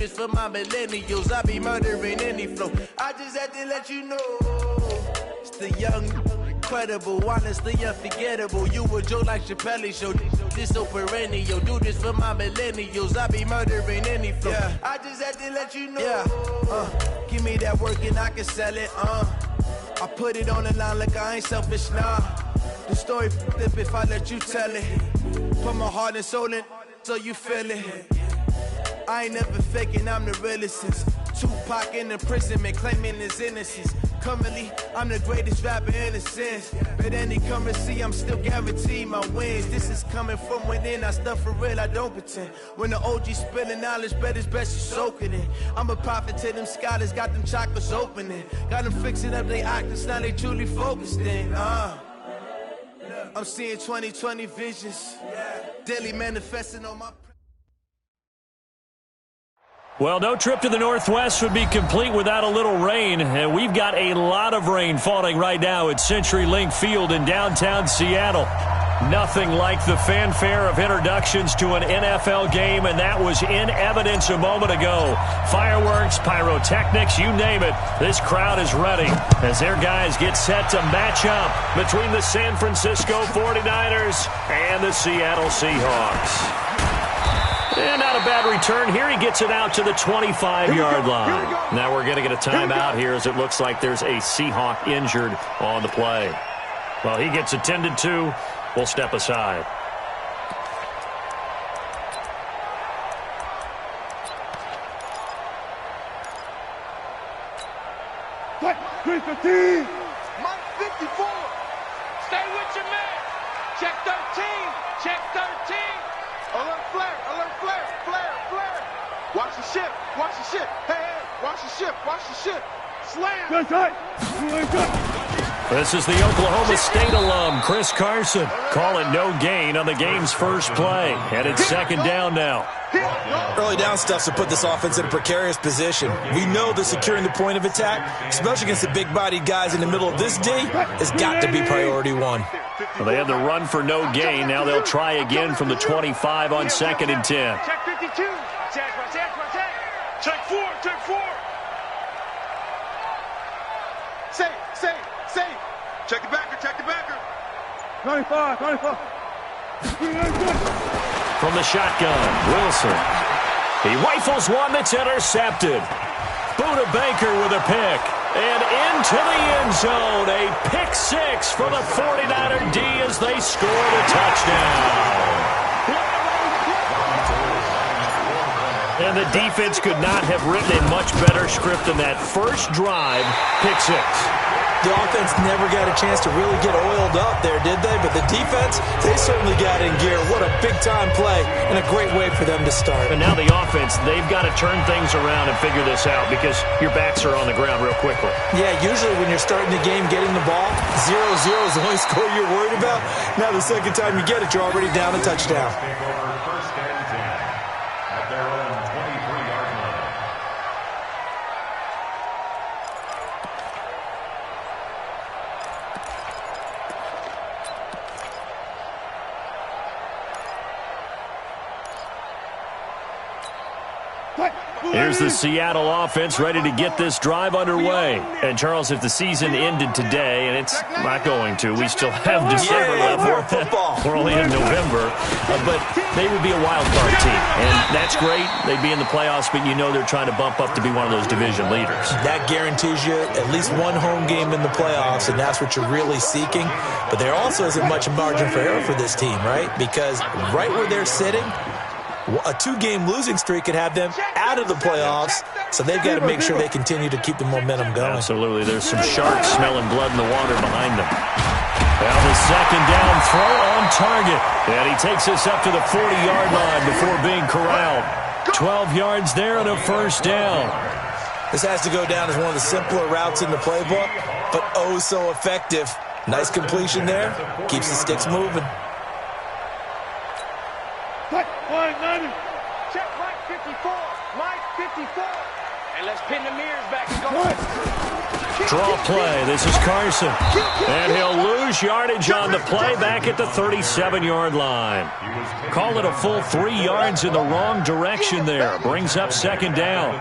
It's for my millennials, I be murdering any flow. I just had to let you know, it's the young, incredible, honestly unforgettable. You a joke like Chappelle show, this so perennial. Do this for my millennials, I be murdering any flow. Yeah. I just had to let you know. Yeah. Give me that work and I can sell it. I put it on the line like I ain't selfish, nah. The story flip if I let you tell it. Put my heart and soul in so you feel it. I ain't never faking, I'm the realest since Tupac in imprisonment, claiming his innocence. Currently, I'm the greatest rapper in a sense. But any currency, I'm still guaranteed my wins. This is coming from within, I stuff for real, I don't pretend. When the OG spilling knowledge, bet it's best you soak it in. I'm a prophet to them scholars, got them chakras opening. Got them fixing up they actors, now they truly focused in. I'm seeing 2020 visions, daily manifesting on my... Well, no trip to the Northwest would be complete without a little rain, and we've got a lot of rain falling right now at CenturyLink Field in downtown Seattle. Nothing like the fanfare of introductions to an NFL game, and that was in evidence a moment ago. Fireworks, pyrotechnics, you name it. This crowd is ready as their guys get set to match up between the San Francisco 49ers and the Seattle Seahawks. And not a bad return here. He gets it out to the 25-yard line. Now we're going to get a timeout here as it looks like there's a Seahawk injured on the play. Well, he gets attended to. We'll step aside. Mike 54. Stay with your man. Check 13. Check 13. Alert flare. Alert flare. Flare. Watch the ship. Watch the ship. Hey. Watch the ship. Watch the ship. Slam. That's right. This is the Oklahoma State alum, Chris Carson, calling no gain on the game's first play. And it's second down now. Early down stuff to put this offense in a precarious position. We know that securing the point of attack, especially against the big-bodied guys in the middle of this D, has got to be priority one. Well, they had the run for no gain. Now they'll try again from the 25 on 2nd and 10. Check 52. Check 4. Check 4. Say. Check the backer. 95. From the shotgun, Wilson. He rifles one that's intercepted. Buda Baker with a pick. And into the end zone. A pick six for the 49er D as they score the touchdown. And the defense could not have written a much better script than that first drive, pick six. The offense never got a chance to really get oiled up there, did they? But the defense, they certainly got in gear. What a big-time play and a great way for them to start. And now the offense, they've got to turn things around and figure this out because your backs are on the ground real quickly. Yeah, usually when you're starting the game getting the ball, 0-0 is the only score you're worried about. Now the second time you get it, you're already down a touchdown. Here's the Seattle offense ready to get this drive underway. And, Charles, if the season ended today, and it's not going to, we still have December left. We're only in November. But they would be a wild card team. And that's great. They'd be in the playoffs, but you know they're trying to bump up to be one of those division leaders. That guarantees you at least one home game in the playoffs, and that's what you're really seeking. But there also isn't much margin for error for this team, right? Because right where they're sitting, a two-game losing streak could have them out of the playoffs, so they've got to make sure they continue to keep the momentum going. Absolutely. There's some sharks smelling blood in the water behind them. Now the second down throw on target. And he takes us up to the 40-yard line before being corralled. 12 yards there and a first down. This has to go down as one of the simpler routes in the playbook, but oh so effective. Nice completion there. Keeps the sticks moving. Check Mike 54. And let's pin the mirrors back and go. Draw play. This is Carson. And he'll lose yardage on the play back at the 37-yard line. Call it a full 3 yards in the wrong direction there. Brings up second down.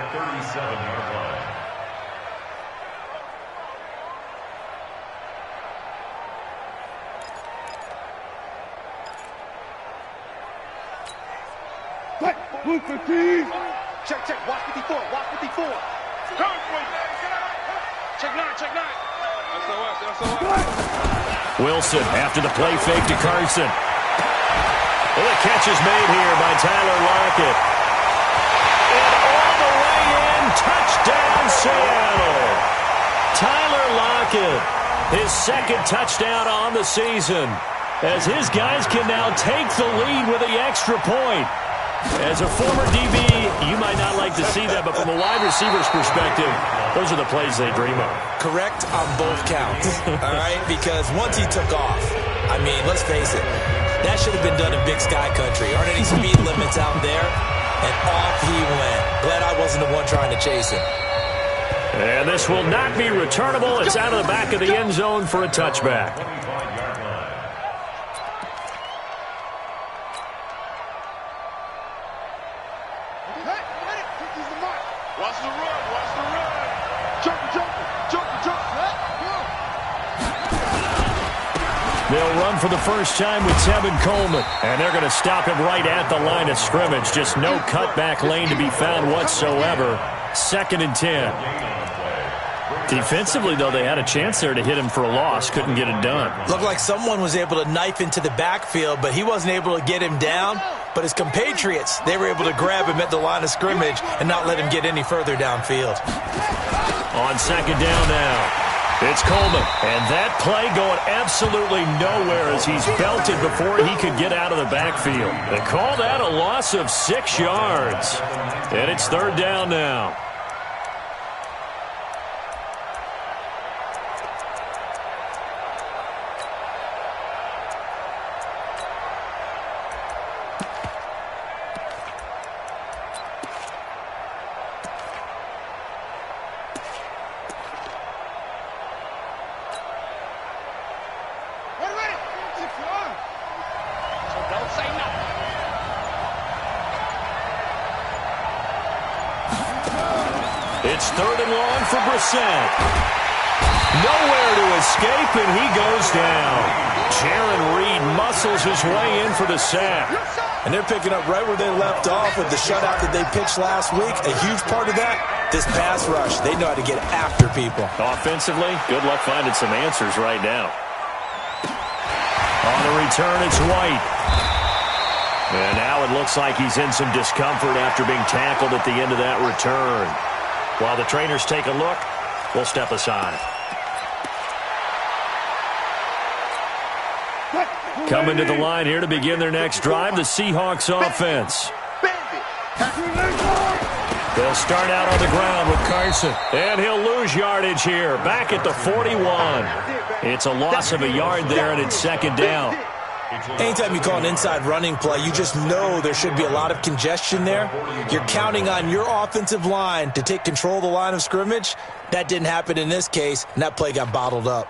Check, check. Watch 54. Watch 54. Check 9, check 9. Wilson after the play fake to Carson. Well, the catch is made here by Tyler Lockett. And all the way in, touchdown Seattle. Tyler Lockett, his second touchdown on the season, as his guys can now take the lead with the extra point. As a former DB, you might not like to see that, but from a wide receiver's perspective, those are the plays they dream of. Correct on both counts, all right? Because once he took off, I mean, let's face it, that should have been done in Big Sky Country. Aren't any speed limits out there? And off he went. Glad I wasn't the one trying to chase him. And this will not be returnable. It's out of the back of the end zone for a touchback. Watch the run, watch the run. Jump. They'll run for the first time with Tevin Coleman. And they're going to stop him right at the line of scrimmage. Just no cutback lane to be found whatsoever. 2nd and 10. Defensively, though, they had a chance there to hit him for a loss. Couldn't get it done. Looked like someone was able to knife into the backfield, but he wasn't able to get him down. But his compatriots, they were able to grab him at the line of scrimmage and not let him get any further downfield. On second down now, it's Coleman. And that play going absolutely nowhere as he's belted before he could get out of the backfield. They call that a loss of 6 yards. And it's 3rd down now. It's 3rd and long for Brissett. Nowhere to escape, and he goes down. Jaron Reed muscles his way in for the sack. And they're picking up right where they left off with the shutout that they pitched last week. A huge part of that, this pass rush. They know how to get after people. Offensively, good luck finding some answers right now. On the return, it's White. And now it looks like he's in some discomfort after being tackled at the end of that return. While the trainers take a look, we'll step aside. Coming to the line here to begin their next drive, the Seahawks offense. They'll start out on the ground with Carson. And he'll lose yardage here, back at the 41. It's a loss of a yard there, and it's 2nd down. Anytime you call an inside running play, you just know there should be a lot of congestion there. You're counting on your offensive line to take control of the line of scrimmage. That didn't happen in this case, and that play got bottled up.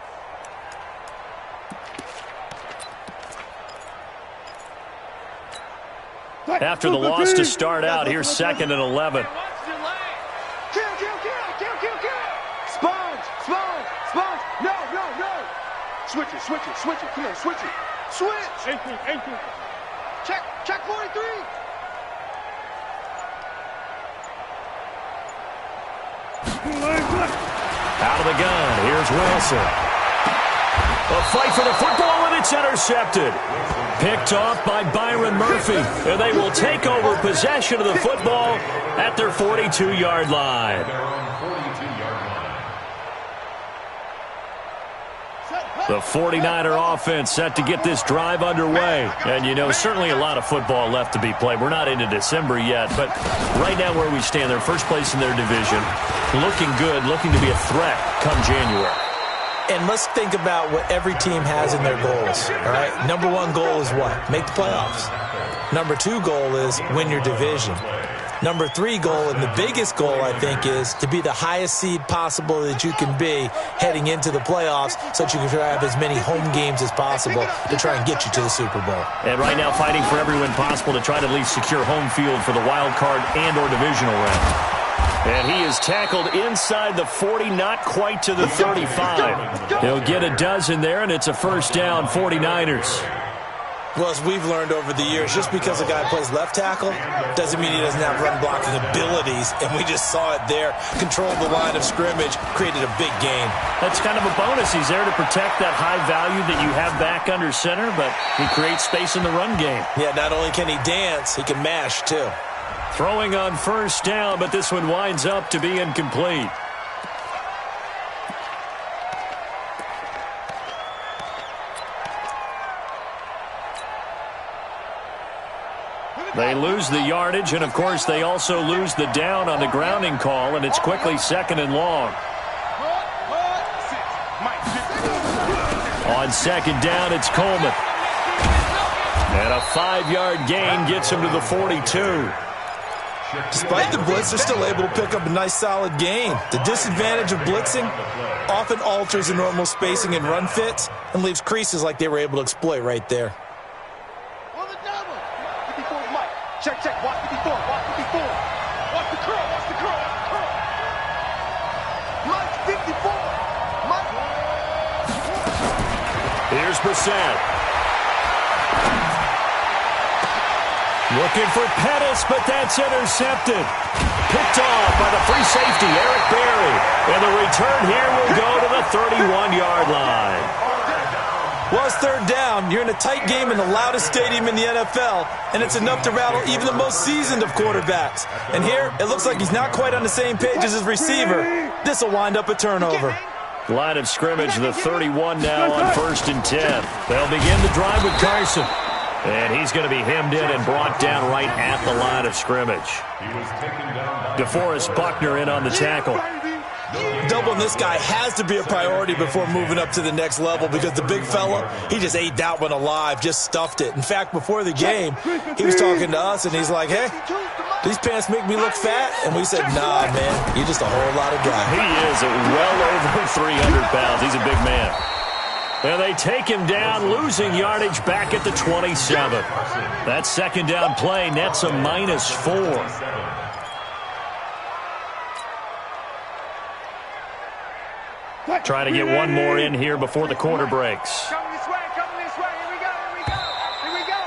After the loss to start out, here's 2nd and 11. Kill. Sponge. No. Switch it. Come on, switch it. Switch. 18. Check 43. Out of the gun, here's Wilson. A fight for the football, and it's intercepted. Picked off by Byron Murphy. And they will take over possession of the football at their 42-yard line. The 49er offense set to get this drive underway. And, you know, certainly a lot of football left to be played. We're not into December yet, but right now where we stand, they're first place in their division. Looking good, looking to be a threat come January. And let's think about what every team has in their goals, all right? Number 1 goal is what? Make the playoffs. Number 2 goal is win your division. Number 3 goal, and the biggest goal, I think, is to be the highest seed possible that you can be heading into the playoffs so that you can have as many home games as possible to try and get you to the Super Bowl. And right now fighting for every win possible to try to at least secure home field for the wild card and or divisional round. And he is tackled inside the 40, not quite to the 35. He'll get a dozen there, and it's a first down, 49ers. Well, as we've learned over the years, just because a guy plays left tackle doesn't mean he doesn't have run-blocking abilities, and we just saw it there. Controlled the line of scrimmage, created a big gain. That's kind of a bonus. He's there to protect that high value that you have back under center, but he creates space in the run game. Yeah, not only can he dance, he can mash, too. Throwing on first down, but this one winds up to be incomplete. They lose the yardage, and of course they also lose the down on the grounding call, and it's quickly 2nd and long. On 2nd down, it's Coleman. And a 5-yard gain gets him to the 42. Despite the blitz, they're still able to pick up a nice solid gain. The disadvantage of blitzing often alters the normal spacing and run fits and leaves creases like they were able to exploit right there. On the double. 54 is Mike. Check, check. Watch 54. Watch 54. Watch the curl. Watch the curl. Watch the curl. Mike 54. Mike. Here's Brissett. Looking for Pettis, but that's intercepted. Picked off by the free safety, Eric Berry. And the return here will go to the 31-yard line. Well, it's 3rd down. You're in a tight game in the loudest stadium in the NFL, and it's enough to rattle even the most seasoned of quarterbacks. And here, it looks like he's not quite on the same page as his receiver. This will wind up a turnover. Line of scrimmage, the 31 now on 1st and 10. They'll begin the drive with Carson. And he's going to be hemmed in and brought down right at the line of scrimmage. DeForest Buckner in on the tackle. Doubling this guy has to be a priority before moving up to the next level because the big fella, he just ate that one alive, just stuffed it. In fact, before the game, he was talking to us, and he's like, hey, these pants make me look fat? And we said, nah, man, you're just a whole lot of guy. He is well over 300 pounds. He's a big man. And they take him down, losing yardage back at the 27. That 2nd down play nets a -4. Trying to get one more in here before the quarter breaks. Come this way. Here we go.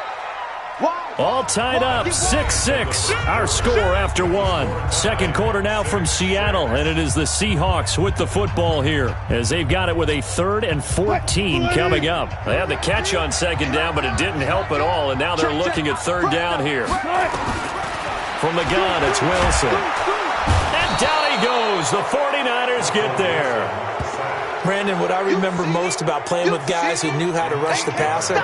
All tied up, 6-6. Our score after 1. 2nd quarter now from Seattle, and it is the Seahawks with the football here as they've got it with a 3rd and 14 coming up. They had the catch on 2nd down, but it didn't help at all, and now they're looking at 3rd down here. From the gun, it's Wilson. And down he goes. The 49ers get there. Brandon, what I remember most about playing with guys who knew how to rush the passer,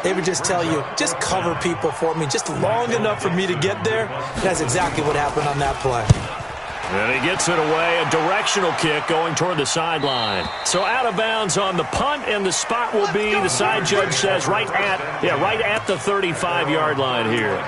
they would just tell you, just cover people for me, just long enough for me to get there. That's exactly what happened on that play. And he gets it away, a directional kick going toward the sideline. So out of bounds on the punt, and the spot will be, the side judge says, right at the 35-yard line here.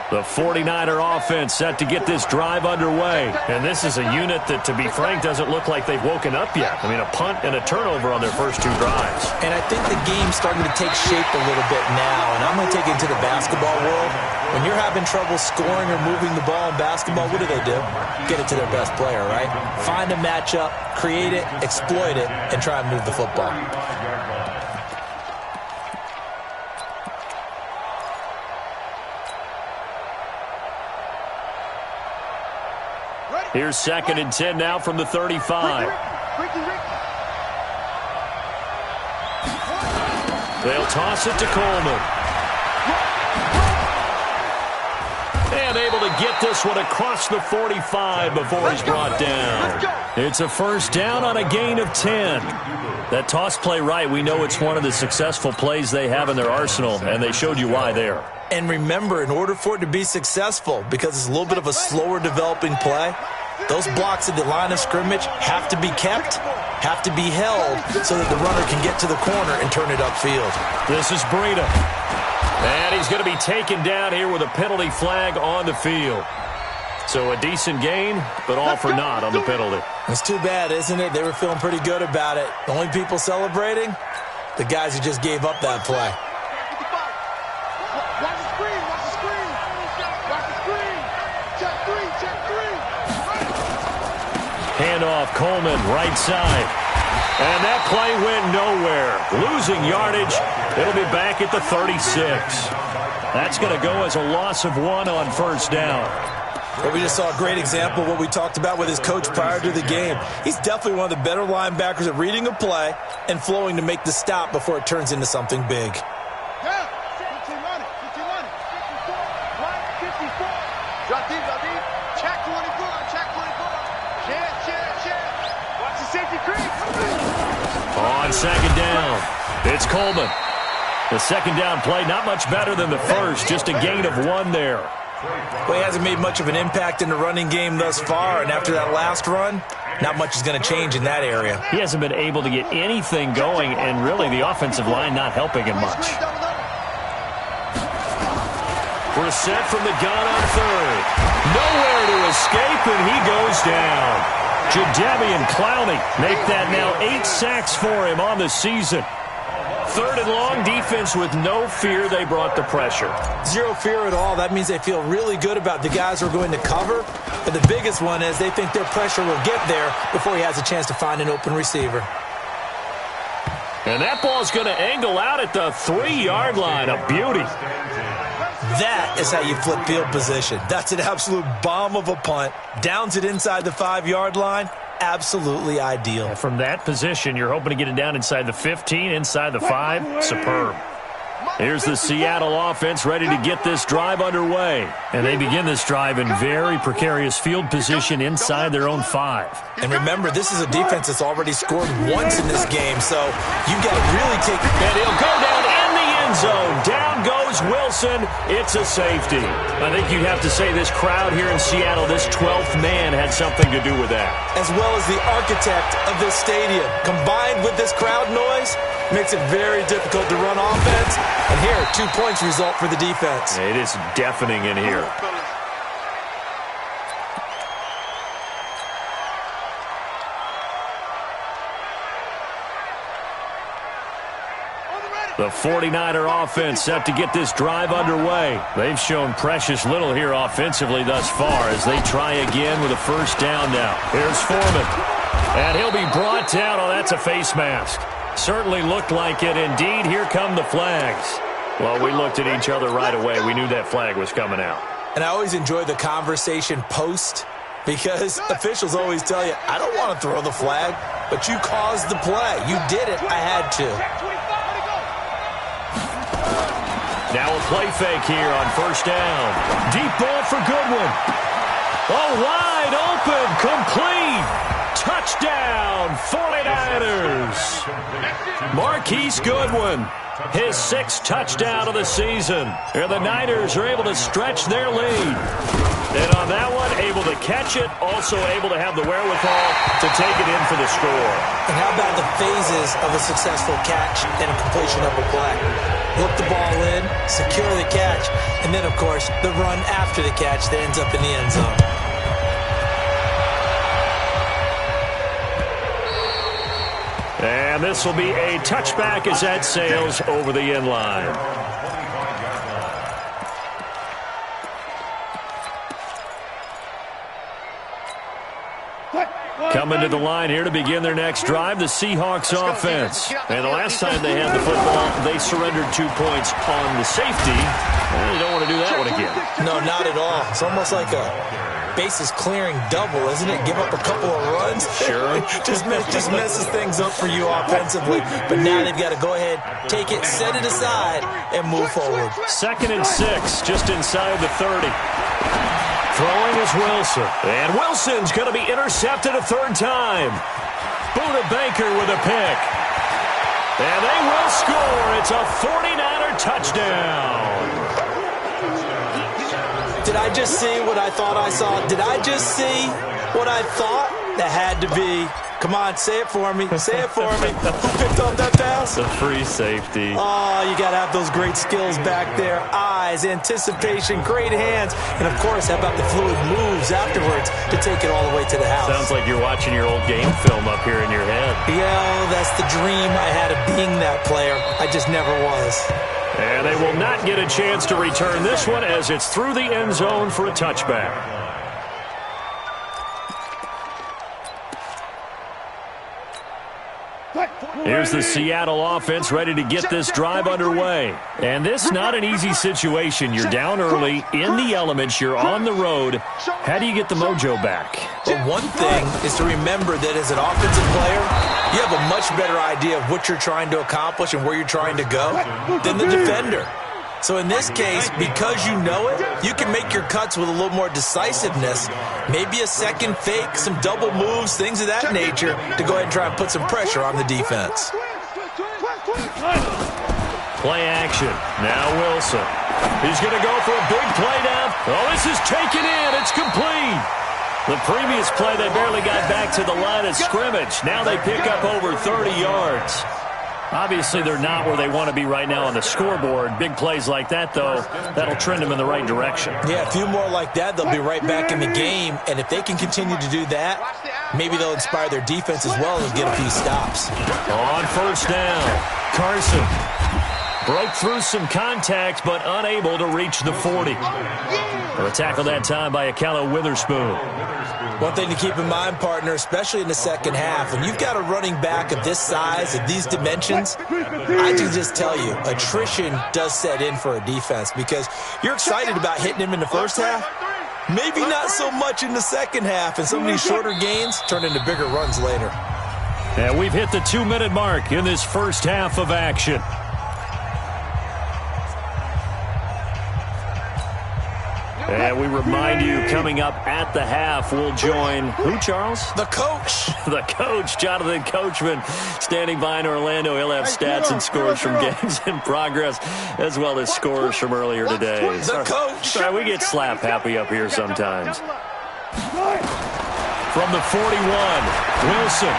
The 49er offense set to get this drive underway. And this is a unit that, to be frank, doesn't look like they've woken up yet. I mean, a punt and a turnover on their first 2 drives. And I think the game's starting to take shape a little bit now. And I'm going to take it to the basketball world. When you're having trouble scoring or moving the ball in basketball, what do? Get it to their best player, right? Find a matchup, create it, exploit it, and try and move the football. Here's 2nd and 10 now from the 35. They'll toss it to Coleman. And able to get this one across the 45 before he's brought down. It's a first down on a gain of 10. That toss play right, we know it's one of the successful plays they have in their arsenal, and they showed you why there. And remember, in order for it to be successful, because it's a little bit of a slower developing play, Those blocks at the line of scrimmage have to be kept, have to be held so that the runner can get to the corner and turn it upfield. This is Breida. And he's going to be taken down here with a penalty flag on the field. So a decent gain, but all for naught on the penalty. It's too bad, isn't it? They were feeling pretty good about it. The only people celebrating, the guys who just gave up that play. Watch the screen, watch the screen. Watch the screen. Check three, check three. Handoff, Coleman, right side. And that play went nowhere. Losing yardage. It'll be back at the 36. That's going to go as a loss of 1 on first down. Well, we just saw a great example of what we talked about with his coach prior to the game. He's definitely one of the better linebackers at reading a play and flowing to make the stop before it turns into something big. Yeah, 15 on it, 15 on it. 54, right, 54. Drop deep, check 24, check 24. Check. Watch the safety creep. On second down, it's Coleman. The second down play, not much better than the first, just a gain of 1 there. Well, he hasn't made much of an impact in the running game thus far, and after that last run, not much is going to change in that area. He hasn't been able to get anything going, and really the offensive line not helping him much. We're set from the gun on third. Nowhere to escape, and he goes down. Jadeveon Clowney make that now 8 sacks for him on the season. Third and long, defense with no fear. They brought the pressure. Zero fear at all. That means they feel really good about the guys who are going to cover. But the biggest one is they think their pressure will get there before he has a chance to find an open receiver. And that ball's going to angle out at the 3-yard line. A beauty. That is how you flip field position. That's an absolute bomb of a punt. Downs it inside the 5-yard line. Absolutely ideal. And from that position, you're hoping to get it down inside the 15, inside the 5. Superb. Here's the Seattle offense ready to get this drive underway. And they begin this drive in very precarious field position inside their own 5. And remember, this is a defense that's already scored once in this game, so you've got to really take... And he'll go down in the end zone. Down goes Wilson. It's a safety. I think you'd have to say this crowd here in Seattle, this 12th man had something to do with that. As well as the architect of this stadium. Combined with this crowd noise, makes it very difficult to run offense. And here, 2 points result for the defense. It is deafening in here. The 49er offense set to get this drive underway. They've shown precious little here offensively thus far as they try again with a first down now. Here's Foreman. And he'll be brought down. Oh, that's a face mask. Certainly looked like it. Indeed, here come the flags. Well, we looked at each other right away. We knew that flag was coming out. And I always enjoy the conversation post because officials always tell you, I don't want to throw the flag, but you caused the play. You did it. I had to. Now a play fake here on first down. Deep ball for Goodwin. Oh, wide open, complete. Touchdown, 49ers. Marquise Goodwin, his 6th touchdown of the season. And the Niners are able to stretch their lead. And on that one, able to catch it, also able to have the wherewithal to take it in for the score. And how about the phases of a successful catch and a completion of a play? Look the ball in, secure the catch, and then, of course, the run after the catch that ends up in the end zone. And this will be a touchback as that sails over the end line. Coming to the line here to begin their next drive, the Seahawks offense. And the last time they had the football, they surrendered 2 points on the safety. Well, you don't want to do that one again. No, not at all. It's almost like a bases clearing double, isn't it? Give up a couple of runs. Sure. just messes things up for you offensively. But now they've got to go ahead, take it, set it aside, and move forward. 2nd and 6, just inside the 30. Throwing is Wilson. And Wilson's going to be intercepted a 3rd time. Buda Baker with a pick. And they will score. It's a 49er touchdown. Did I just see what I thought I saw? Did I just see What I thought that had to be, come on, say it for me. Say it for me. Who picked up that pass? The free safety. Oh, you got to have those great skills back there. Eyes, anticipation, great hands. And, of course, how about the fluid moves afterwards to take it all the way to the house? Sounds like you're watching your old game film up here in your head. Yeah, that's the dream I had of being that player. I just never was. And they will not get a chance to return this one as it's through the end zone for a touchback. Here's the Seattle offense ready to get this drive underway. And this is not an easy situation. You're down early, in the elements, you're on the road. How do you get the mojo back? Well, one thing is to remember that as an offensive player, you have a much better idea of what you're trying to accomplish and where you're trying to go than the defender. So in this case, because you know it, you can make your cuts with a little more decisiveness. Maybe a second fake, some double moves, things of that nature to go ahead and try and put some pressure on the defense. Play action. Now Wilson. He's going to go for a big play down. Oh, this is taken in. It's complete. The previous play, they barely got back to the line of scrimmage. Now they pick up over 30 yards. Obviously, they're not where they want to be right now on the scoreboard. Big plays like that, though, that'll trend them in the right direction. Yeah, a few more like that, they'll be right back in the game. And if they can continue to do that, maybe they'll inspire their defense as well and get a few stops. On first down, Carson broke through some contact, but unable to reach the 40. A tackle that time by Akello Witherspoon. One thing to keep in mind, partner, especially in the second half, when you've got a running back of this size, of these dimensions, I can just tell you, attrition does set in for a defense because you're excited about hitting him in the first half. Maybe not so much in the second half, and some of these shorter gains turn into bigger runs later. And we've hit the 2-minute mark in this first half of action. And we remind you, coming up at the half, we'll join who, Charles? The coach. The coach, Jonathan Coachman, standing by in Orlando. He'll have stats and scores from games in progress, as well as scores from earlier today. The coach. Sorry, we get slap happy up here sometimes. From the 41, Wilson.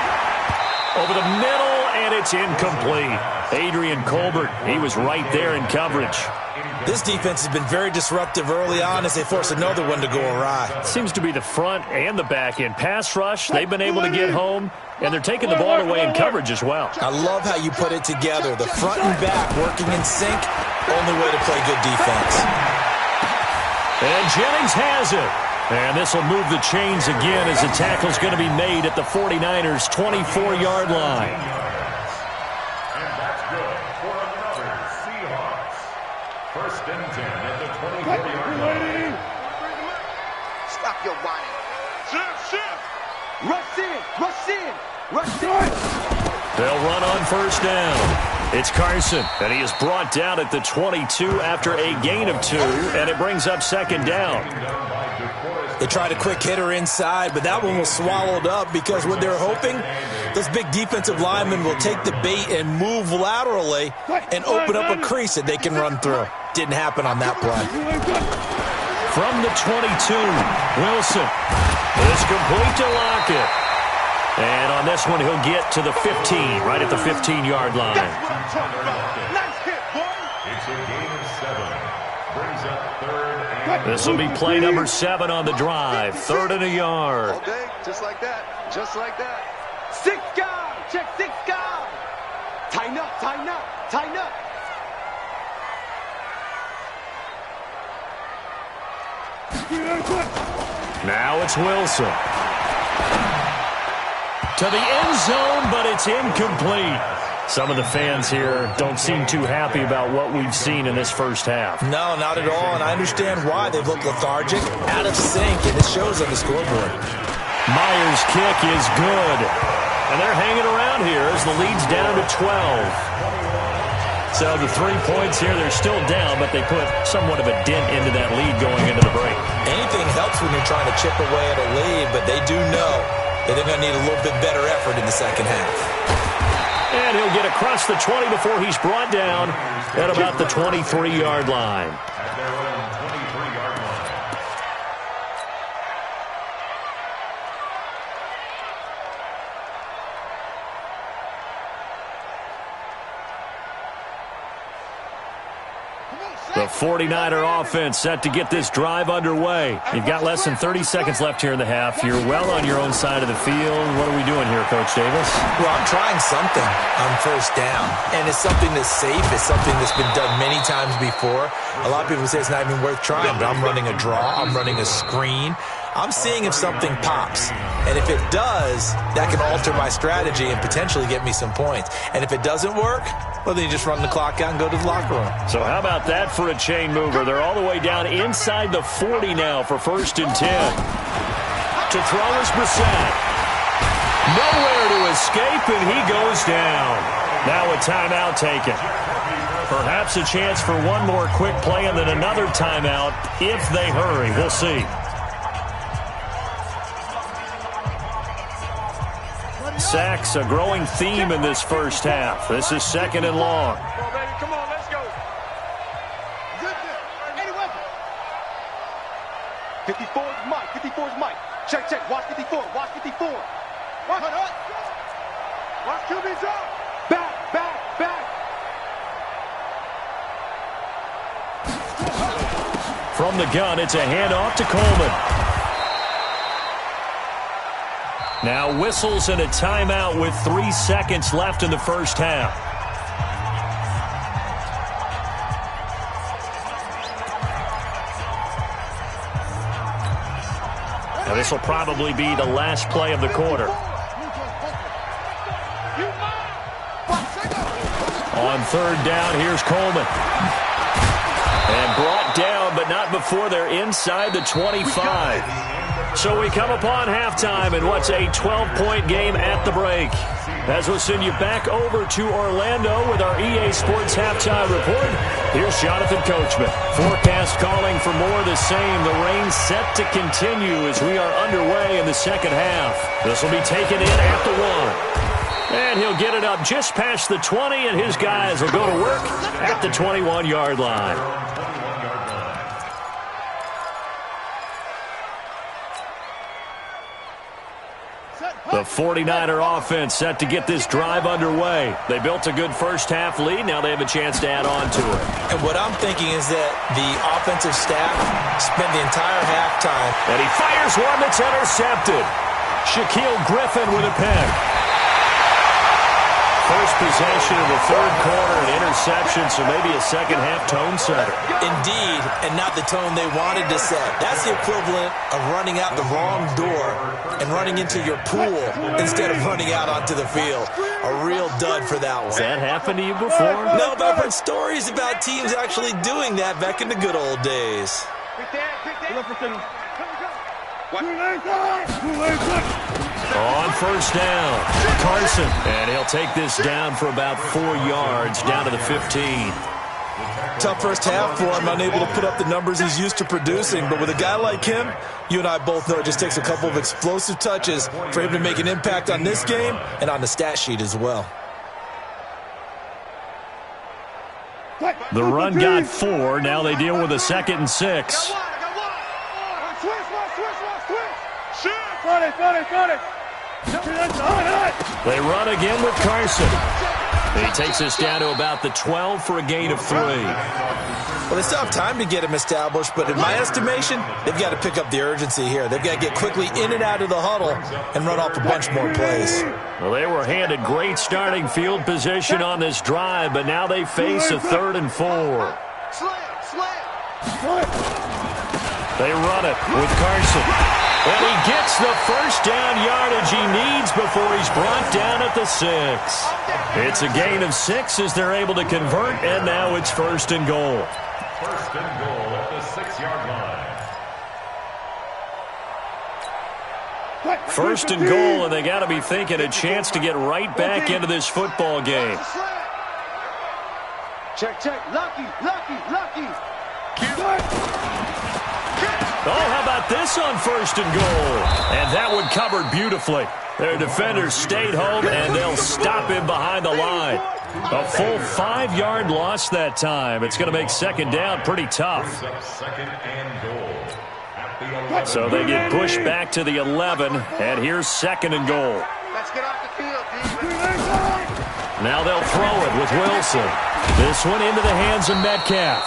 Over the middle, and it's incomplete. Adrian Colbert, he was right there in coverage. This defense has been very disruptive early on as they force another one to go awry. Seems to be the front and the back end. Pass rush, they've been able to get home, and they're taking the ball away in coverage as well. I love how you put it together. The front and back working in sync, only way to play good defense. And Jennings has it. And this will move the chains again as the tackle's going to be made at the 49ers' 24-yard line. And that's good for another Seahawks. First and 10 at the 24-yard line. Stop your whining. Shift. Rush in. Rush in. Rush in. They'll run on first down. It's Carson, and he is brought down at the 22 after a gain of 2, and it brings up second down. They tried a quick hitter inside, but that one was swallowed up because what they're hoping, this big defensive lineman will take the bait and move laterally and open up a crease that they can run through. Didn't happen on that play. From the 22, Wilson is complete to Lockett. And on this one, he'll get to the 15, right at the 15-yard line. Nice hit, boy. It's a gain of 7. Brings up third and This will be play number 7 on the drive. 3rd and a yard. All day, just like that. Just like that. 6 guys. Check 6 guys. Tighten up, tighten up, tighten up. Now it's Wilson. To the end zone, but it's incomplete. Some of the fans here don't seem too happy about what we've seen in this first half. No, not at all, and I understand why. They've looked lethargic, out of sync, and it shows on the scoreboard. Myers' kick is good. And they're hanging around here as the lead's down to 12. So the 3 points here, they're still down, but they put somewhat of a dent into that lead going into the break. Anything helps when you're trying to chip away at a lead, but they do know that they're going to need a little bit better effort in the second half. And he'll get across the 20 before he's brought down at about the 23-yard line. at their own 23-yard line. The 49er offense set to get this drive underway. You've got less than 30 seconds left here in the half. You're well on your own side of the field. What are we doing here, Coach Davis? Well, I'm trying something on first down, and it's something that's safe. It's something that's been done many times before. A lot of people say it's not even worth trying, but I'm running a draw. I'm running a screen. I'm seeing if something pops. And if it does, that can alter my strategy and potentially get me some points. And if it doesn't work, well, then you just run the clock out and go to the locker room. So how about that for a chain mover? They're all the way down inside the 40 now for 1st and 10. To throw is Brissett. Nowhere to escape, and he goes down. Now a timeout taken. Perhaps a chance for one more quick play and then another timeout if they hurry. We'll see. Sacks, a growing theme in this first half. This is 2nd and long. Come on, baby. Come on, let's go. 54 is Mike. 54 is Mike. Check, check. Watch 54. Watch 54. Watch it up. Watch QB's up. Back, back, back. From the gun, it's a handoff to Coleman. Now whistles and a timeout with 3 seconds left in the first half. Now this will probably be the last play of the quarter. On 3rd down, here's Coleman. And brought down, but not before they're inside the 25. So we come upon halftime in what's a 12-point game at the break. As we'll send you back over to Orlando with our EA Sports Halftime Report, here's Jonathan Coachman. Forecast calling for more of the same. The rain set to continue as we are underway in the second half. This will be taken in at the 1. And he'll get it up just past the 20, and his guys will go to work at the 21-yard line. The 49er offense set to get this drive underway. They built a good first-half lead. Now they have a chance to add on to it. And what I'm thinking is that the offensive staff spent the entire halftime. And he fires one that's intercepted. Shaquille Griffin with a pick. First possession of the 3rd quarter, an interception, so maybe a second-half tone setter. Indeed, and not the tone they wanted to set. That's the equivalent of running out the wrong door and running into your pool instead of running out onto the field. A real dud for that one. Has that happened to you before? No, but I've heard stories about teams actually doing that back in the good old days. On 1st down, Carson. And he'll take this down for about 4 yards, down to the 15. Tough first half for him, unable to put up the numbers he's used to producing. But with a guy like him, you and I both know it just takes a couple of explosive touches for him to make an impact on this game and on the stat sheet as well. The run got 4. Now they deal with a 2nd and 6. They run again with Carson. And he takes us down to about the 12 for a gain of 3. Well, they still have time to get him established, but in my estimation, they've got to pick up the urgency here. They've got to get quickly in and out of the huddle and run off a bunch more plays. Well, they were handed great starting field position on this drive, but now they face a 3rd and 4. They run it with Carson. And he gets the first down yardage he needs before he's brought down at the 6. It's a gain of 6 as they're able to convert, and now it's 1st and goal. 1st and goal at the 6-yard line. 1st and goal, and they got to be thinking a chance to get right back into this football game. Check, check. Lucky, lucky, lucky. Oh, how about this on 1st and goal? And that one covered beautifully. Their defenders stayed home, and they'll stop him behind the line. A full 5-yard loss that time. It's going to make 2nd down pretty tough. 2nd and goal. So they get pushed back to the 11, and here's 2nd and goal. Let's get off the field, dude. Now they'll throw it with Wilson. This one into the hands of Metcalf.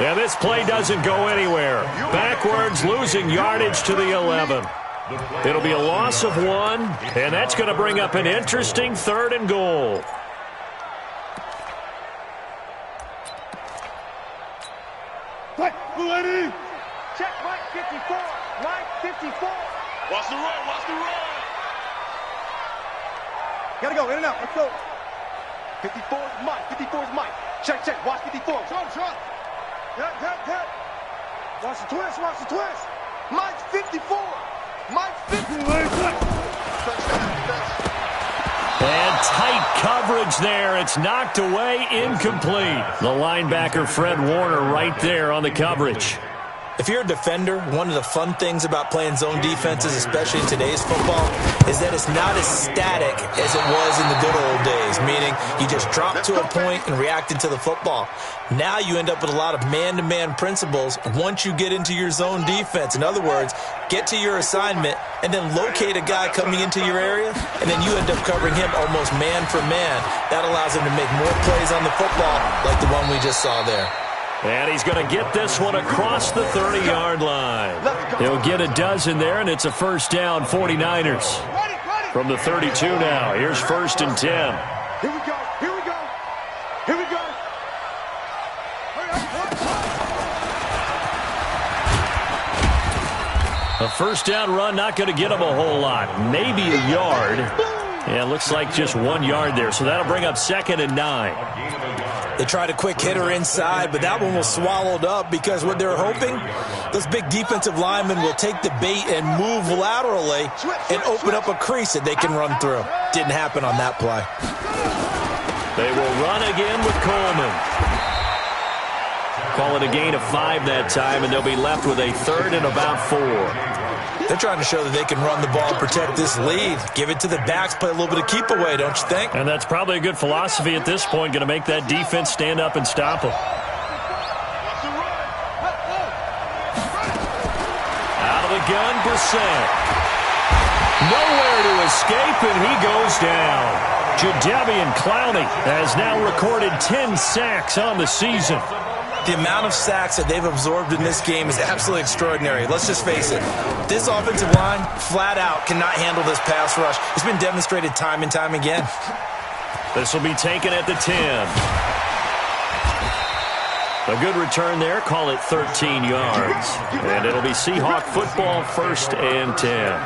And this play doesn't go anywhere. Backwards, losing yardage to the 11. It'll be a loss of 1, and that's going to bring up an interesting 3rd and goal. Check Mike 54. Mike 54. Watch the run. Watch the run. Gotta go. In and out. Let's go. 54 is Mike. 54 is Mike. Check, check. Watch 54. Shot. Hit. Watch the twist. Watch the twist. Mike's 54. Mike's 54. And tight coverage there. It's knocked away, incomplete. The linebacker, Fred Warner, right there on the coverage. If you're a defender, one of the fun things about playing zone defenses, especially in today's football, is that it's not as static as it was in the good old days, meaning you just drop to a point and react into the football. Now you end up with a lot of man-to-man principles once you get into your zone defense. In other words, get to your assignment and then locate a guy coming into your area, and then you end up covering him almost man for man. That allows him to make more plays on the football like the one we just saw there. And he's going to get this one across the 30-yard line. He'll get a dozen there, and it's a first down, 49ers. From the 32 now, here's 1st and 10. Here we go. Here we go. Here we go. A first down run, not going to get him a whole lot. Maybe a yard. Yeah, looks like just 1 yard there, so that'll bring up 2nd and 9. They tried a quick hitter inside, but that one was swallowed up because what they're hoping, those big defensive linemen will take the bait and move laterally and open up a crease that they can run through. Didn't happen on that play. They will run again with Coleman. Call it a gain of 5 that time, and they'll be left with a 3rd and about 4. They're trying to show that they can run the ball and protect this lead. Give it to the backs, play a little bit of keep away, don't you think? And that's probably a good philosophy at this point, going to make that defense stand up and stop them. Out of the gun, Brissett. Nowhere to escape, and he goes down. Jadeveon Clowney has now recorded 10 sacks on the season. The amount of sacks that they've absorbed in this game is absolutely extraordinary. Let's just face it. This offensive line, flat out, cannot handle this pass rush. It's been demonstrated time and time again. This will be taken at the 10. A good return there. Call it 13 yards. And it'll be Seahawk football, 1st and 10.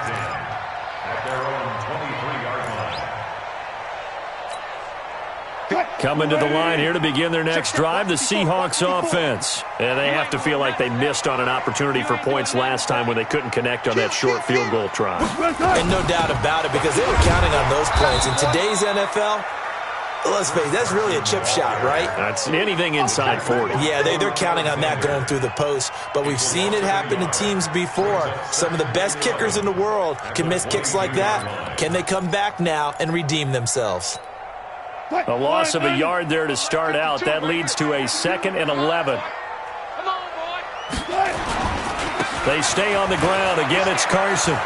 Coming to the line here to begin their next drive, the Seahawks offense. And they have to feel like they missed on an opportunity for points last time when they couldn't connect on that short field goal try. And no doubt about it, because they were counting on those points. In today's NFL, let's face it, that's really a chip shot, right? That's anything inside 40. Yeah, they're counting on that going through the post. But we've seen it happen to teams before. Some of the best kickers in the world can miss kicks like that. Can they come back now and redeem themselves? A loss of a yard there to start out. That leads to a 2nd and 11. They stay on the ground. Again, it's Carson.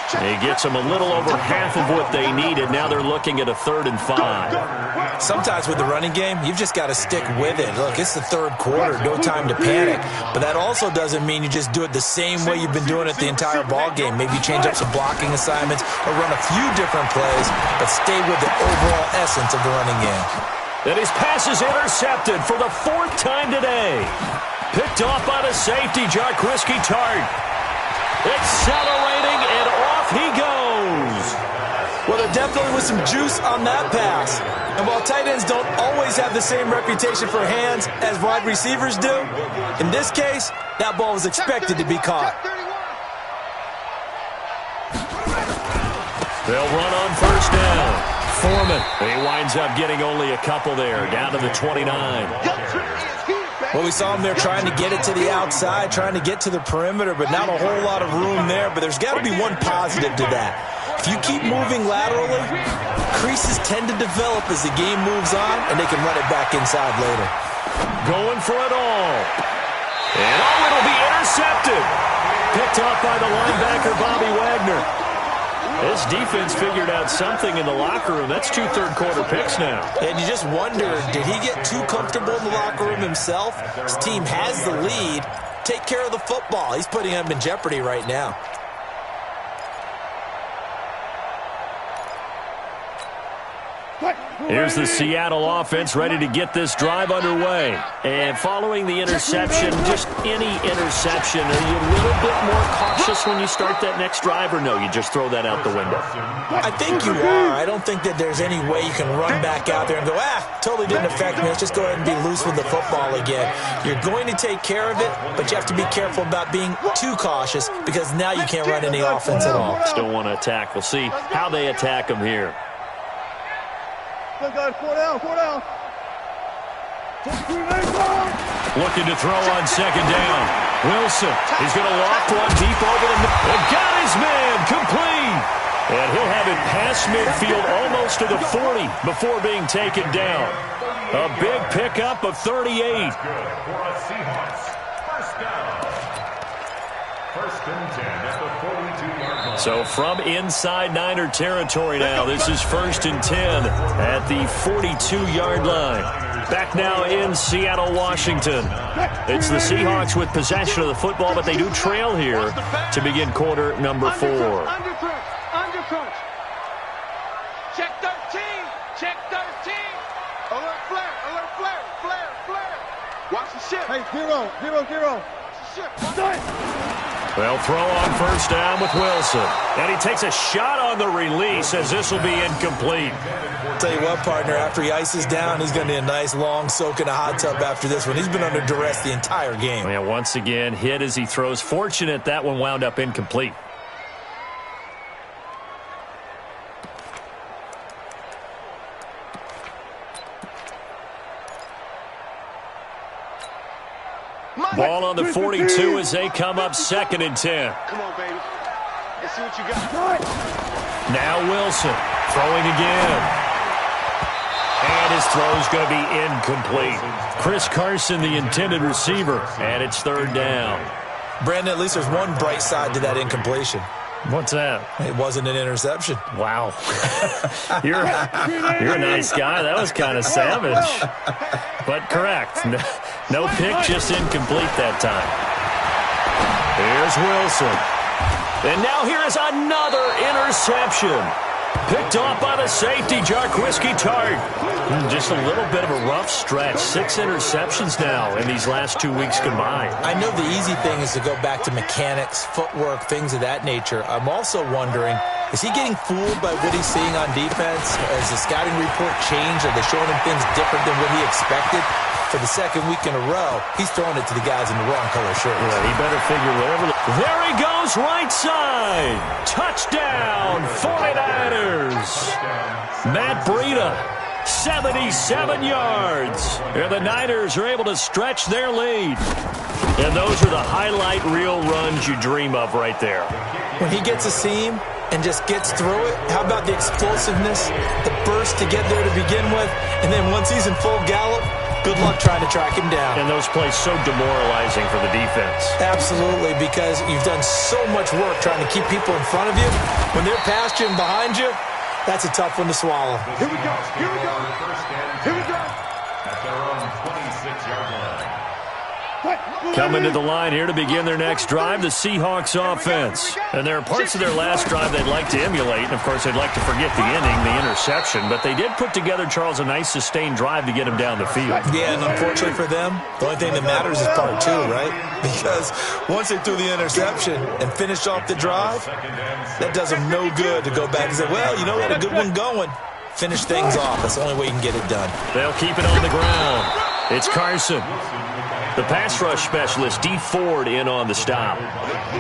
He gets them a little over half of what they needed. Now they're looking at a 3rd and 5. Sometimes with the running game, you've just got to stick with it. Look, it's the 3rd quarter, no time to panic. But that also doesn't mean you just do it the same way you've been doing it the entire ball game. Maybe change up some blocking assignments or run a few different plays, but stay with the overall essence of the running game. And his pass is intercepted for the 4th time today. Picked off by the safety, Jarquiski Tart. Accelerating, and off he goes. Well, there definitely was some juice on that pass. And while tight ends don't always have the same reputation for hands as wide receivers do, in this case, that ball was expected to be caught. They'll run on 1st down. Foreman, he winds up getting only a couple there, down to the 29. Well, we saw him there trying to get it to the outside, trying to get to the perimeter, but not a whole lot of room there. But there's got to be one positive to that. If you keep moving laterally, creases tend to develop as the game moves on, and they can run it back inside later. Going for it all. And it'll be intercepted. Picked off by the linebacker, Bobby Wagner. This defense figured out something in the locker room. That's 2 third-quarter picks now. And you just wonder, did he get too comfortable in the locker room himself? His team has the lead. Take care of the football. He's putting them in jeopardy right now. Here's the Seattle offense ready to get this drive underway. And following the interception, just any interception, are you a little bit more cautious when you start that next drive, or no, you just throw that out the window? I think you are. I don't think that there's any way you can run back out there and go, totally didn't affect me. Let's just go ahead and be loose with the football again. You're going to take care of it, but you have to be careful about being too cautious because now you can't run any offense at all. Still want to attack. We'll see how they attack them here. Go, guys, 4 down, 4 down. Looking to throw on second down. Wilson, he's going to loft one deep over the middle. And got his man, complete. And he'll have it past midfield almost to the 40 before being taken down. A big pickup of 38. Good for a Seahawks. First down. First and 10 at the 42-yard line. So from inside Niner territory now, this is 1st and 10 at the 42-yard line. Back now in Seattle, Washington. It's the Seahawks with possession of the football, but they do trail here to begin quarter number 4. Undercrunch. Check 13. Check 13. Alert flare. Watch the ship. Hey, 0. Watch the ship. They'll throw on first down with Wilson. And he takes a shot on the release as this will be incomplete. Tell you what, partner, after he ices down, he's going to need a nice long soak in a hot tub after this one. He's been under duress the entire game. Yeah, once again, hit as he throws. Fortunate that one wound up incomplete. Ball on the 42 as they come up 2nd and 10. Come on, baby. Let's see what you got. Now Wilson throwing again. And his throw's going to be incomplete. Chris Carson, the intended receiver, and it's 3rd down. Brandon, at least there's one bright side to that incompletion. What's that? It wasn't an interception. Wow. You're a nice guy. That was kind of savage. But correct. No pick, just incomplete that time. Here's Wilson. And now here is another interception. Picked off by the safety, Jarquiski Tart. Just a little bit of a rough stretch. 6 interceptions now in these last 2 weeks combined. I know the easy thing is to go back to mechanics, footwork, things of that nature. I'm also wondering, is he getting fooled by what he's seeing on defense? Has the scouting report changed? Are they showing him things different than what he expected? For the 2nd week in a row, he's throwing it to the guys in the wrong color shirts. Yeah, he better figure whatever. There he goes, right side. Touchdown, 49ers. Matt Breida, 77 yards. And the Niners are able to stretch their lead. And those are the highlight reel runs you dream of right there. When he gets a seam and just gets through it, how about the explosiveness, the burst to get there to begin with, and then once he's in full gallop, good luck trying to track him down. And those plays so demoralizing for the defense. Absolutely, because you've done so much work trying to keep people in front of you. When they're past you and behind you, that's a tough one to swallow. Here we go. At their own 26-yard line. Coming to the line here to begin their next drive, the Seahawks offense. And there are parts of their last drive they'd like to emulate. And, of course, they'd like to forget the ending, the interception. But they did put together, Charles, a nice sustained drive to get him down the field. Yeah, and unfortunately for them, the only thing that matters is part 2, right? Because once they threw the interception and finished off the drive, that does them no good to go back and say, well, you know what, a good one going. Finish things off. That's the only way you can get it done. They'll keep it on the ground. It's Carson. The pass rush specialist, D. Ford, in on the stop.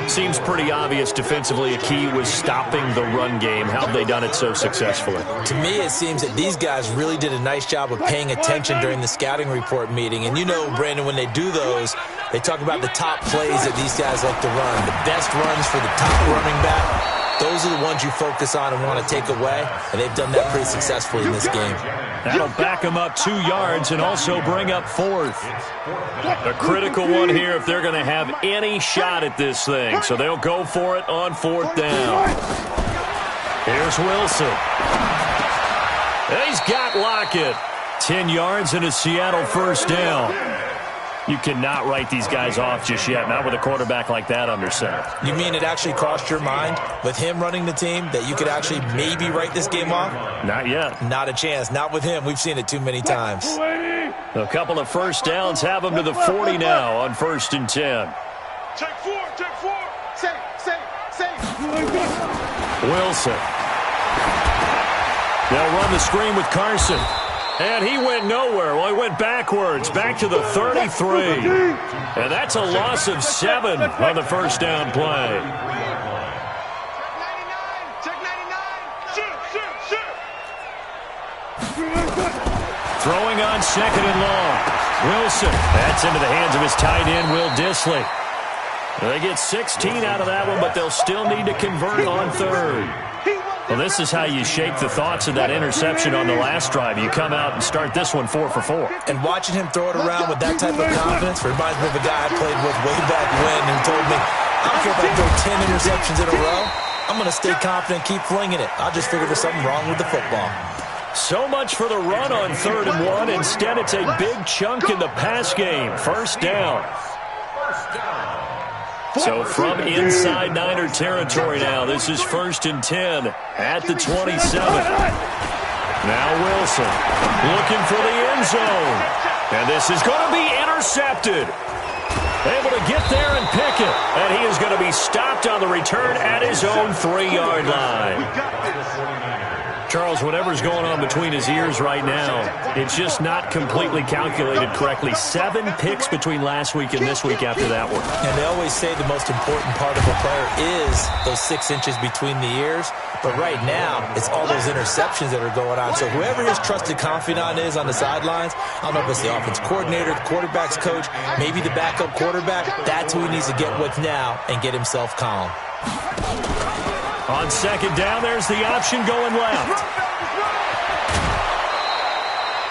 Seems pretty obvious defensively a key was stopping the run game. How have they done it so successfully? To me, it seems that these guys really did a nice job of paying attention during the scouting report meeting. And you know, Brandon, when they do those, they talk about the top plays that these guys like to run. The best runs for the top running back. Those are the ones you focus on and want to take away, and they've done that pretty successfully in this game. That'll back them up 2 yards and also bring up 4th. A critical one here if they're going to have any shot at this thing. So they'll go for it on 4th down. Here's Wilson. He's got Lockett. 10 yards and a Seattle first down. You cannot write these guys off just yet, not with a quarterback like that under center. You mean it actually crossed your mind with him running the team that you could actually maybe write this game off? Not yet. Not a chance. Not with him. We've seen it too many times. A couple of first downs have him to the 40 now on 1st and 10. Take four. Safe. Wilson. They'll run the screen with Carson. And he went nowhere. Well, he went backwards, back to the 33. And that's a loss of 7 on the first down play. Check 99. Shoot. Throwing on 2nd and long. Wilson. That's into the hands of his tight end, Will Dissly. They get 16 out of that one, but they'll still need to convert on 3rd. Well, this is how you shake the thoughts of that interception on the last drive. You come out and start this one 4 for 4. And watching him throw it around with that type of confidence reminds me of a guy I played with way back when who told me, I don't care if I throw 10 interceptions in a row. I'm going to stay confident and keep flinging it. I'll just figure there's something wrong with the football. So much for the run on 3rd and 1. Instead, it's a big chunk in the pass game. First down. So from inside Niner territory now, this is 1st and 10 at the 27. Now Wilson looking for the end zone. And this is going to be intercepted. Able to get there and pick it. And he is going to be stopped on the return at his own 3-yard line. Charles, whatever's going on between his ears right now, it's just not completely calculated correctly. 7 picks between last week and this week after that one. And they always say the most important part of a player is those 6 inches between the ears. But right now, it's all those interceptions that are going on. So whoever his trusted confidant is on the sidelines, I don't know if it's the offense coordinator, the quarterback's coach, maybe the backup quarterback, that's who he needs to get with now and get himself calm. On 2nd down, there's the option going left.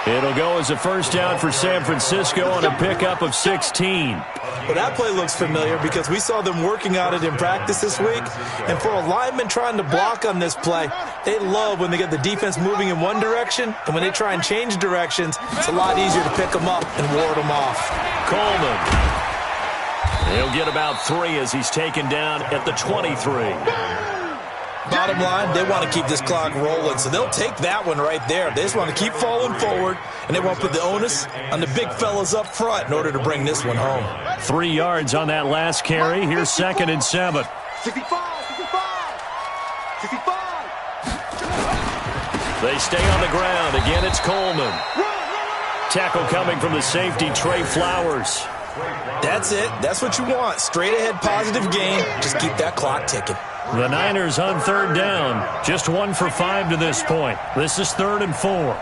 It'll go as a first down for San Francisco on a pickup of 16. Well, that play looks familiar because we saw them working on it in practice this week. And for a lineman trying to block on this play, they love when they get the defense moving in one direction. And when they try and change directions, it's a lot easier to pick them up and ward them off. Coleman. He'll get about 3 as he's taken down at the 23. Bottom line, they want to keep this clock rolling, so they'll take that one right there. They just want to keep falling forward, and they want to put the onus on the big fellas up front in order to bring this one home. 3 yards on that last carry. Here's 2nd and 7. 65. They stay on the ground. Again, it's Coleman. Tackle coming from the safety, Trey Flowers. That's it. That's what you want. Straight ahead positive game. Just keep that clock ticking. The Niners on 3rd down. Just 1 for 5 to this point. This is 3rd and 4.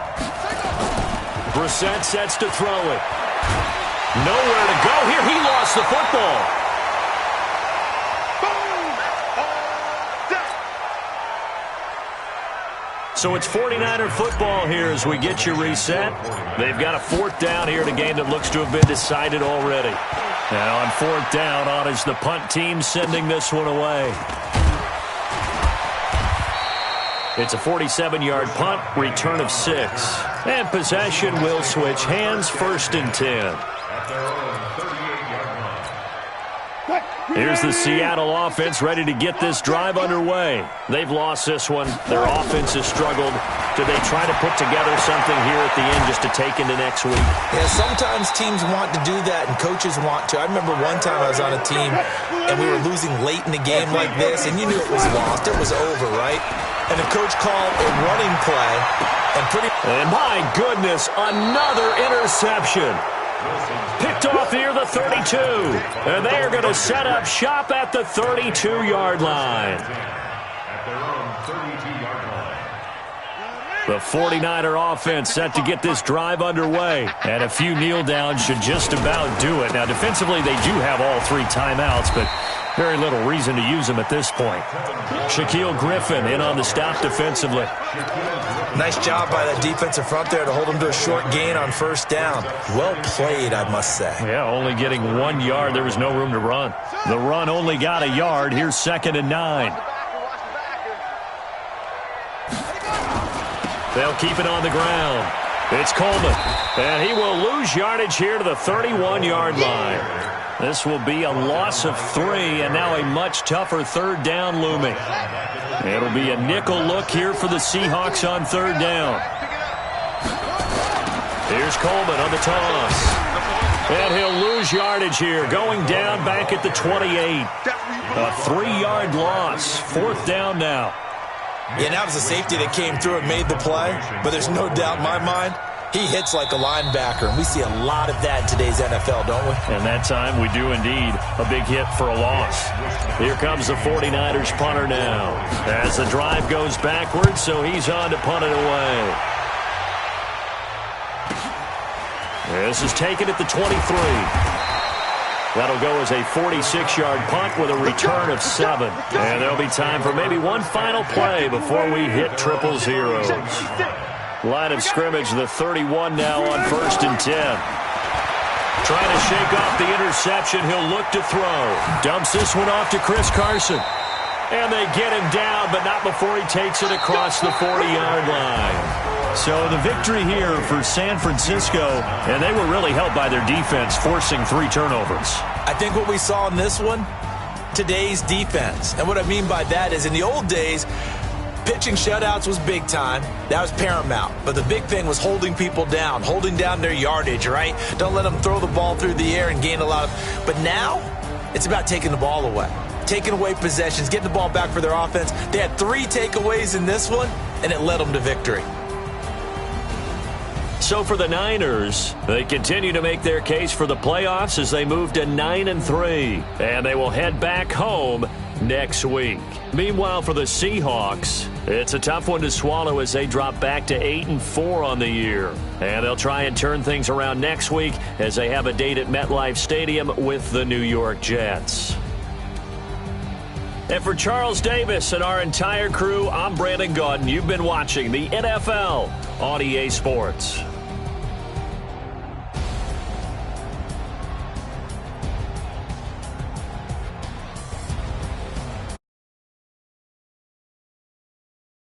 Brissett sets to throw it. Nowhere to go here. He lost the football. So it's 49er football here as we get you reset. They've got a 4th down here in a game that looks to have been decided already. And on 4th down, on is the punt team sending this one away. It's a 47-yard punt, return of 6. And possession will switch hands, 1st and 10. Here's the Seattle offense ready to get this drive underway. They've lost this one. Their offense has struggled. Do they try to put together something here at the end just to take into next week? Yeah, sometimes teams want to do that and coaches want to. I remember one time I was on a team and we were losing late in the game like this, and you knew it was lost. It was over, right? And the coach called a running play. And my goodness, another interception. Picked off near the 32. And they are going to set up shop at the 32-yard line. The 49er offense set to get this drive underway. And a few kneel downs should just about do it. Now, defensively, they do have all 3 timeouts, but very little reason to use them at this point. Shaquille Griffin in on the stop defensively. Nice job by that defensive front there to hold them to a short gain on 1st down. Well played, I must say. Yeah, only getting 1 yard. There was no room to run. The run only got a yard. Here's 2nd and 9. They'll keep it on the ground. It's Coleman, and he will lose yardage here to the 31-yard line. This will be a loss of 3, and now a much tougher third down looming. It'll be a nickel look here for the Seahawks on third down. Here's Coleman on the toss. And he'll lose yardage here, going down back at the 28. A 3-yard loss. Fourth down now. Yeah, that was a safety that came through and made the play, but there's no doubt in my mind he hits like a linebacker, and we see a lot of that in today's NFL, don't we? And that time we do indeed. A big hit for a loss. Here comes the 49ers punter now. As the drive goes backwards, so he's on to punt it away. This is taken at the 23. That'll go as a 46-yard punt with a return of 7. And there'll be time for maybe one final play before we hit triple zeros. Line of scrimmage, the 31 now on 1st and 10. Trying to shake off the interception. He'll look to throw. Dumps this one off to Chris Carson. And they get him down, but not before he takes it across the 40-yard line. So the victory here for San Francisco, and they were really helped by their defense, forcing 3 turnovers. I think what we saw in this one, today's defense. And what I mean by that is in the old days, pitching shutouts was big time. That was paramount. But the big thing was holding people down, holding down their yardage, right? Don't let them throw the ball through the air and gain a lot of... But now, it's about taking the ball away. Taking away possessions, getting the ball back for their offense. They had 3 takeaways in this one, and it led them to victory. So for the Niners, they continue to make their case for the playoffs as they move to 9-3. And they will head back home next week. Meanwhile, for the Seahawks, it's a tough one to swallow as they drop back to 8-4 on the year. And they'll try and turn things around next week as they have a date at MetLife Stadium with the New York Jets. And for Charles Davis and our entire crew, I'm Brandon Gaudin. You've been watching the NFL on EA Sports.